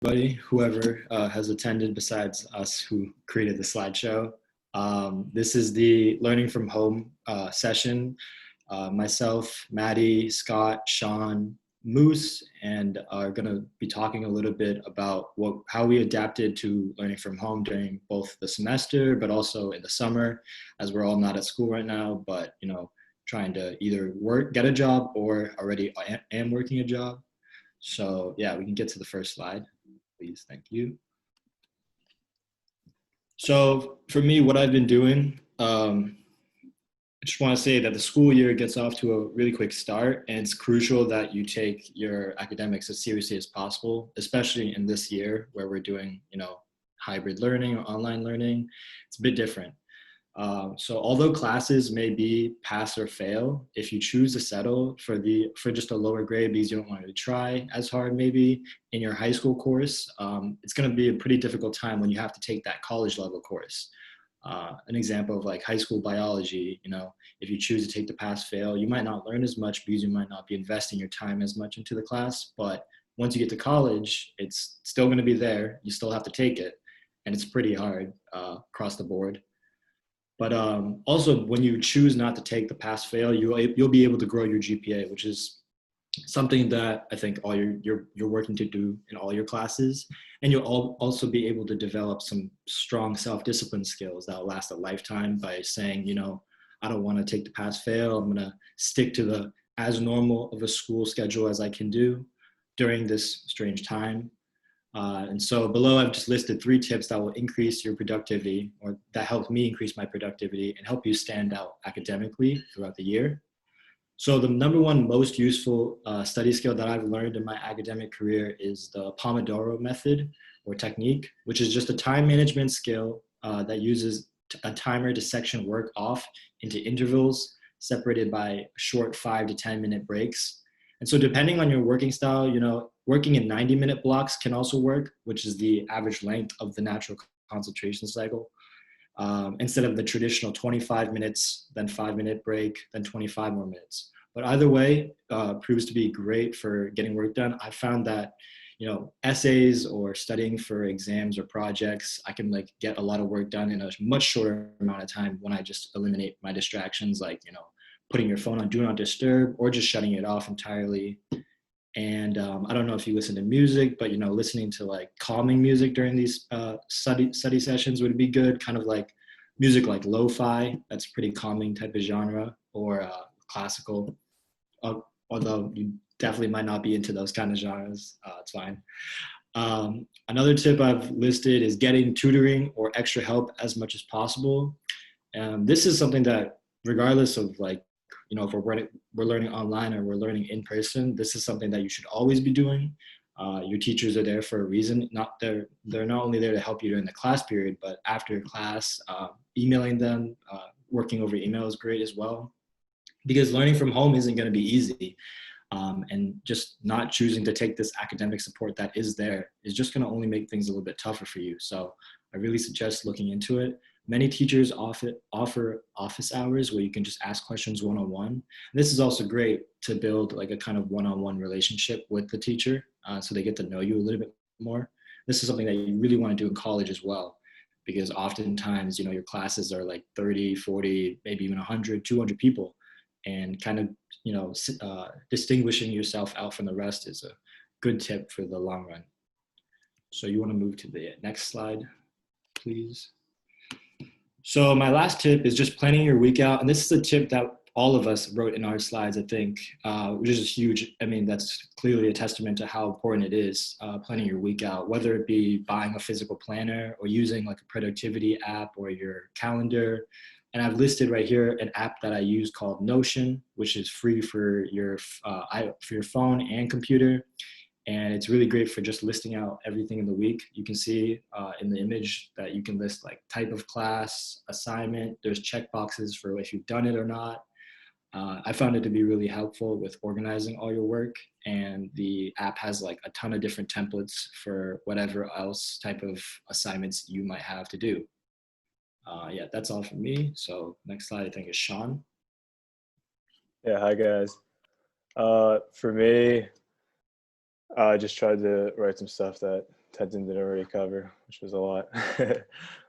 everybody, whoever has attended besides us who created the slideshow. This is the Learning from Home session. Myself, Maddie, Scott, Sean, Moose, and are going to be talking a little bit about how we adapted to learning from home during both the semester, but also in the summer, as we're all not at school right now, but trying to either get a job or already am working a job. So yeah, we can get to the first slide, please. Thank you. So for me, what I've been doing, I just want to say that the school year gets off to a really quick start, and it's crucial that you take your academics as seriously as possible, especially in this year where we're doing, hybrid learning or online learning. It's a bit different. So although classes may be pass or fail, if you choose to settle for just a lower grade because you don't want to try as hard maybe in your high school course, it's going to be a pretty difficult time when you have to take that college level course. An example of like high school biology, if you choose to take the pass fail, you might not learn as much because you might not be investing your time as much into the class. But once you get to college, it's still going to be there. You still have to take it. And it's pretty hard across the board. But also, when you choose not to take the pass fail, you'll be able to grow your GPA, which is something that I think you're working to do in all your classes. And you'll also be able to develop some strong self-discipline skills that will last a lifetime by saying, I don't want to take the pass fail. I'm going to stick to the as normal of a school schedule as I can do during this strange time. And so below, I've just listed 3 tips that will increase your productivity, or that helped me increase my productivity and help you stand out academically throughout the year. So the number one most useful study skill that I've learned in my academic career is the Pomodoro method or technique, which is just a time management skill that uses a timer to section work off into intervals separated by short 5 to 10 minute breaks. And so depending on your working style, working in 90-minute blocks can also work, which is the average length of the natural concentration cycle. Instead of the traditional 25 minutes, then 5-minute break, then 25 more minutes. But either way, proves to be great for getting work done. I found that, essays or studying for exams or projects, I can get a lot of work done in a much shorter amount of time when I just eliminate my distractions, putting your phone on Do Not Disturb or just shutting it off entirely. And I don't know if you listen to music, but listening to calming music during these study sessions would be good. Kind of like music like lo-fi, that's pretty calming type of genre, or classical. Although you definitely might not be into those kind of genres, it's fine. Another tip I've listed is getting tutoring or extra help as much as possible. This is something that, regardless of if we're learning online or we're learning in person, this is something that you should always be doing. Your teachers are there for a reason. They're not only there to help you during the class period, but after class, emailing them, working over email is great as well. Because learning from home isn't going to be easy. And just not choosing to take this academic support that is there is just going to only make things a little bit tougher for you. So I really suggest looking into it. Many teachers offer office hours where you can just ask questions one-on-one. This is also great to build a kind of one-on-one relationship with the teacher, so they get to know you a little bit more. This is something that you really want to do in college as well, because oftentimes, your classes are 30, 40, maybe even 100, 200 people. And kind of, distinguishing yourself out from the rest is a good tip for the long run. So you want to move to the next slide, please. So my last tip is just planning your week out. And this is a tip that all of us wrote in our slides, I think, which is huge. I mean, that's clearly a testament to how important it is, planning your week out, whether it be buying a physical planner or using a productivity app or your calendar. And I've listed right here an app that I use called Notion, which is free for your phone and computer. And it's really great for just listing out everything in the week. You can see in the image that you can list type of class, assignment. There's check boxes for if you've done it or not. I found it to be really helpful with organizing all your work. And the app has a ton of different templates for whatever else type of assignments you might have to do. Yeah, that's all from me. So next slide, I think, is Sean. Yeah, hi guys. For me, I just tried to write some stuff that Tenzin didn't already cover, which was a lot.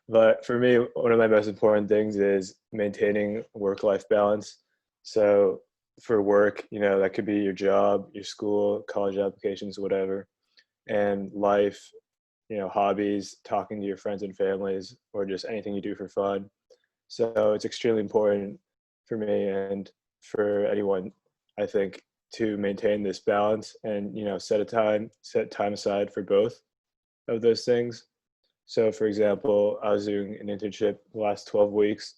But for me, one of my most important things is maintaining work-life balance. So for work, that could be your job, your school, college applications, whatever, and life, hobbies, talking to your friends and families, or just anything you do for fun. So it's extremely important for me and for anyone, I think, to maintain this balance and set time aside for both of those things. So for example, I was doing an internship the last 12 weeks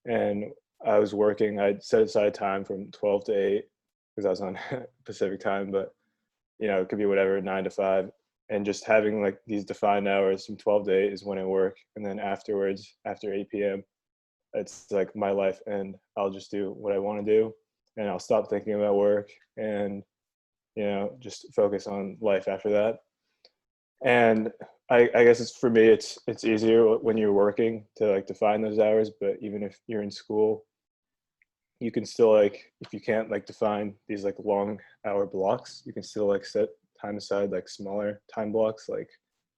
and I was working. I'd set aside time from 12 to 8 because I was on Pacific time, but it could be whatever, 9 to 5. And just having like these defined hours from 12 to 8 is when I work. And then afterwards, after 8 p.m., it's like my life and I'll just do what I want to do and I'll stop thinking about work and, just focus on life after that. And I guess it's for me, it's easier when you're working to like define those hours, but even if you're in school, you can still like, if you can't like define these like long hour blocks, you can still like set time aside, like smaller time blocks, like,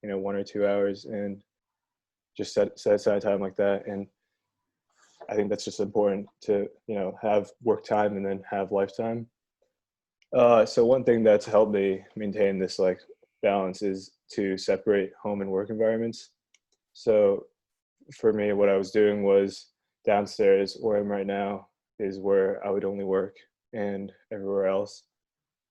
1 or 2 hours and just set aside time like that. And I think that's just important to, have work time and then have lifetime. So one thing that's helped me maintain this like balance is to separate home and work environments. So for me, what I was doing was downstairs where I'm right now is where I would only work, and everywhere else,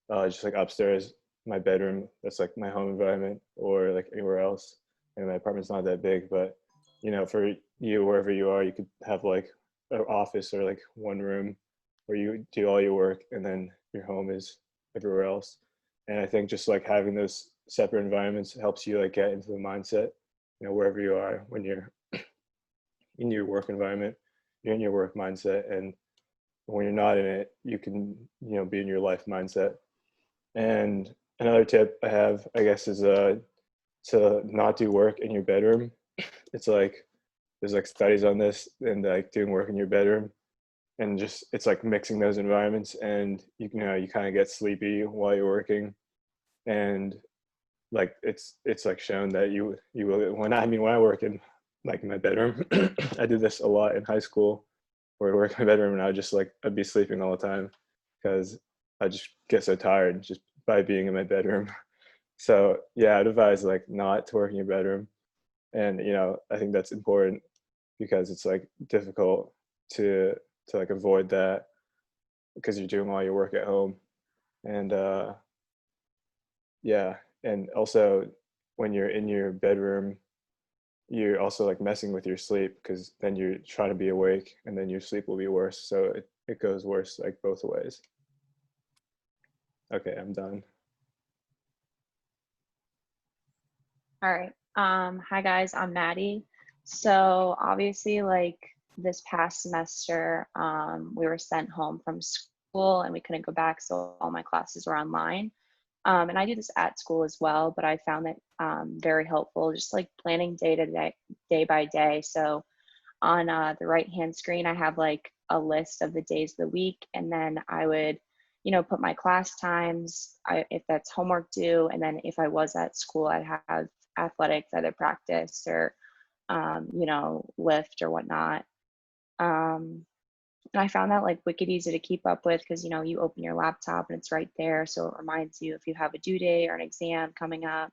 just like upstairs, my bedroom, that's like my home environment, or like anywhere else. And my apartment's not that big, but for you, wherever you are, you could have like an office or like one room where you do all your work, and then your home is everywhere else. And I think just like having those separate environments helps you like get into the mindset, wherever you are when you're in your work environment, you're in your work mindset, and when you're not in it, you can be in your life mindset. And another tip I have, I guess, is to not do work in your bedroom. It's like there's like studies on this and like doing work in your bedroom and just it's like mixing those environments and you kind of get sleepy while you're working and like it's like shown that you will when I work in like my bedroom. I did this a lot in high school where I'd work in my bedroom and I'd be sleeping all the time because I just get so tired just by being in my bedroom. So yeah, I'd advise like not to work in your bedroom. And I think that's important because it's like difficult to like avoid that because you're doing all your work at home. And yeah, and also when you're in your bedroom, you're also like messing with your sleep because then you're trying to be awake and then your sleep will be worse. So it goes worse like both ways. Okay, I'm done. All right. Hi guys, I'm Maddie. So obviously, like this past semester, we were sent home from school and we couldn't go back, so all my classes were online. And I do this at school as well, but I found that very helpful, just like planning day to day, day by day. So on the right hand screen, I have like a list of the days of the week, and then I would put my class times, if that's homework due, and then if I was at school, I'd have athletics, either practice or lift or whatnot. And I found that like wicked easy to keep up with because you open your laptop and it's right there, so it reminds you if you have a due date or an exam coming up.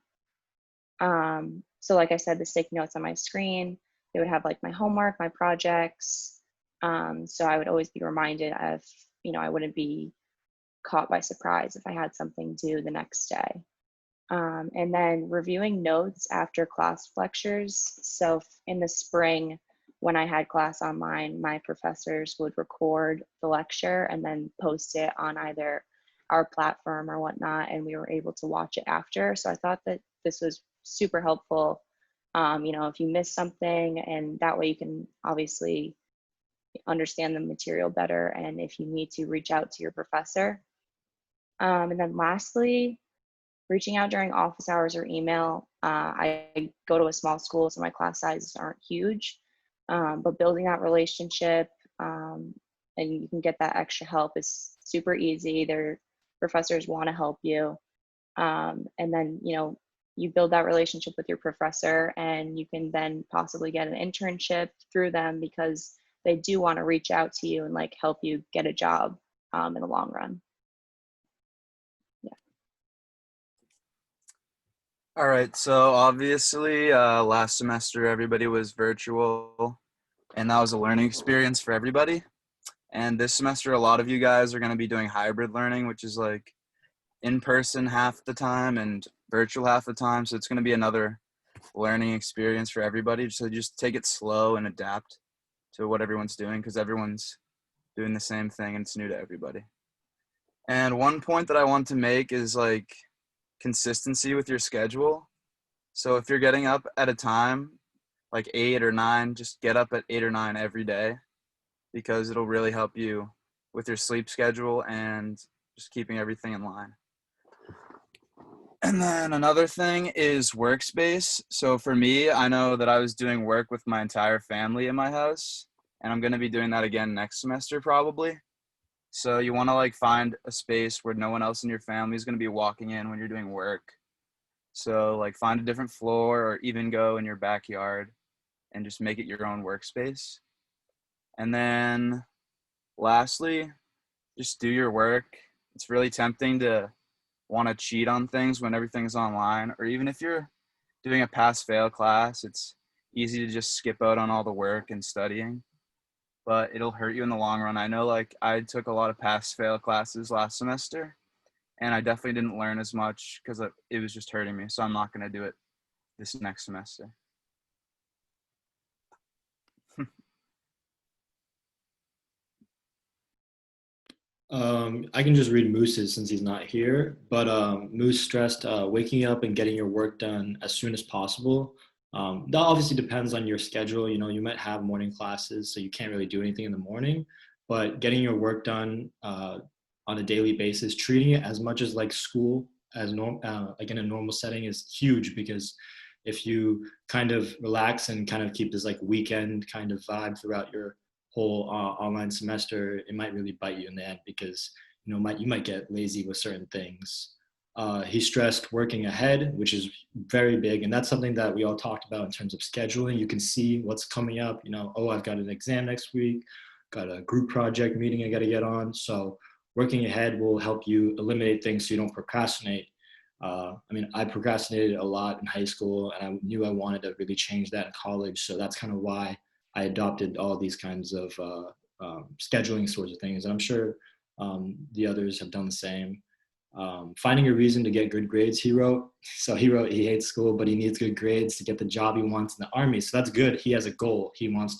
So like I said, the sticky notes on my screen, they would have like my homework, my projects. So I would always be reminded of, I wouldn't be caught by surprise if I had something due the next day. And then reviewing notes after class lectures. So in the spring, when I had class online, my professors would record the lecture and then post it on either our platform or whatnot, and we were able to watch it after. So I thought that this was super helpful. If you miss something, and that way you can obviously understand the material better, and if you need to reach out to your professor. And then lastly, reaching out during office hours or email. I go to a small school, so my class sizes aren't huge, but building that relationship and you can get that extra help is super easy. Their professors want to help you. And then, you build that relationship with your professor, and you can then possibly get an internship through them because they do want to reach out to you and like help you get a job in the long run. Yeah. All right, so obviously last semester everybody was virtual, and that was a learning experience for everybody. And this semester a lot of you guys are going to be doing hybrid learning, which is like in person half the time and virtual half the time. So it's going to be another learning experience for everybody. So just take it slow and adapt to what everyone's doing, because everyone's doing the same thing and it's new to everybody. And one point that I want to make is like consistency with your schedule. So if you're getting up at a time like 8 or 9, just get up at 8 or 9 every day, because it'll really help you with your sleep schedule and just keeping everything in line. And then another thing is workspace. So for me, I know that I was doing work with my entire family in my house, and I'm going to be doing that again next semester probably. So you want to like find a space where no one else in your family is going to be walking in when you're doing work. So like find a different floor, or even go in your backyard and just make it your own workspace. And then lastly, just do your work. It's really tempting to want to cheat on things when everything's online, or even if you're doing a pass-fail class, it's easy to just skip out on all the work and studying, but it'll hurt you in the long run. I know like I took a lot of pass-fail classes last semester, and I definitely didn't learn as much because it was just hurting me, so I'm not going to do it this next semester. I can just read Moose's since he's not here, but Moose stressed waking up and getting your work done as soon as possible. That obviously depends on your schedule. You know, you might have morning classes, so you can't really do anything in the morning, but getting your work done on a daily basis, treating it as much as like school as like in a normal setting is huge, because if you kind of relax and kind of keep this like weekend kind of vibe throughout your whole online semester, it might really bite you in the end, because you know you might get lazy with certain things. He stressed working ahead, which is very big, and that's something that we all talked about in terms of scheduling. You can see what's coming up. You know, oh, I've got an exam next week, got a group project meeting I got to get on. So working ahead will help you eliminate things so you don't procrastinate. I mean, I procrastinated a lot in high school, and I knew I wanted to really change that in college. So that's kind of why I adopted all these kinds of scheduling sorts of things. And I'm sure the others have done the same. Finding a reason to get good grades, he wrote. So he wrote he hates school, but he needs good grades to get the job he wants in the army. So that's good. He has a goal. He has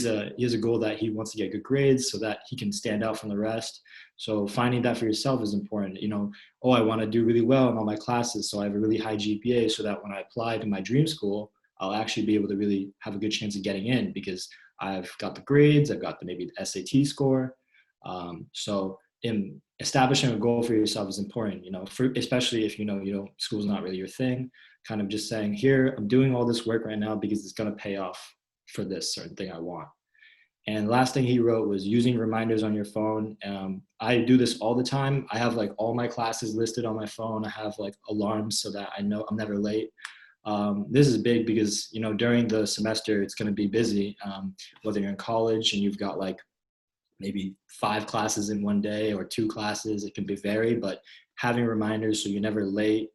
a goal that he wants to get good grades so that he can stand out from the rest. So finding that for yourself is important. You know, oh, I want to do really well in all my classes, so I have a really high GPA, so that when I apply to my dream school, I'll actually be able to really have a good chance of getting in, because I've got the grades, I've got maybe the SAT score. So in establishing a goal for yourself is important, you know, especially if you know school's not really your thing. Kind of just saying, here, I'm doing all this work right now because it's going to pay off for this certain thing I want. And last thing he wrote was using reminders on your phone. I do this all the time. I have like all my classes listed on my phone. I have like alarms so that I know I'm never late. This is big because, you know, during the semester, it's going to be busy, whether you're in college and you've got like maybe 5 classes in one day or 2 classes, it can be varied, but having reminders so you're never late,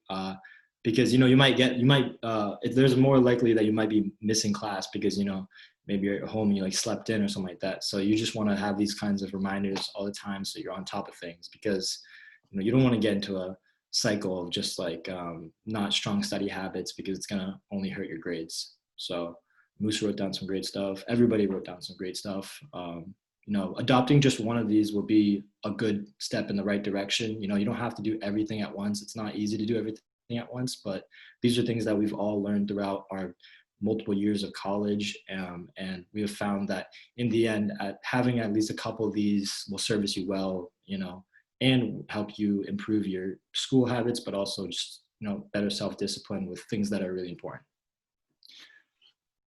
because, you know, there's more likely that you might be missing class because, you know, maybe you're at home and you like slept in or something like that. So you just want to have these kinds of reminders all the time so you're on top of things, because, you know, you don't want to get into a cycle of just like not strong study habits, because it's going to only hurt your grades. So Moose wrote down some great stuff. Everybody wrote down some great stuff. You know, adopting just one of these will be a good step in the right direction. You know, you don't have to do everything at once. It's not easy to do everything at once, but these are things that we've all learned throughout our multiple years of college. And we have found that in the end, having at least a couple of these will service you well, you know, and help you improve your school habits, but also just, you know, better self-discipline with things that are really important.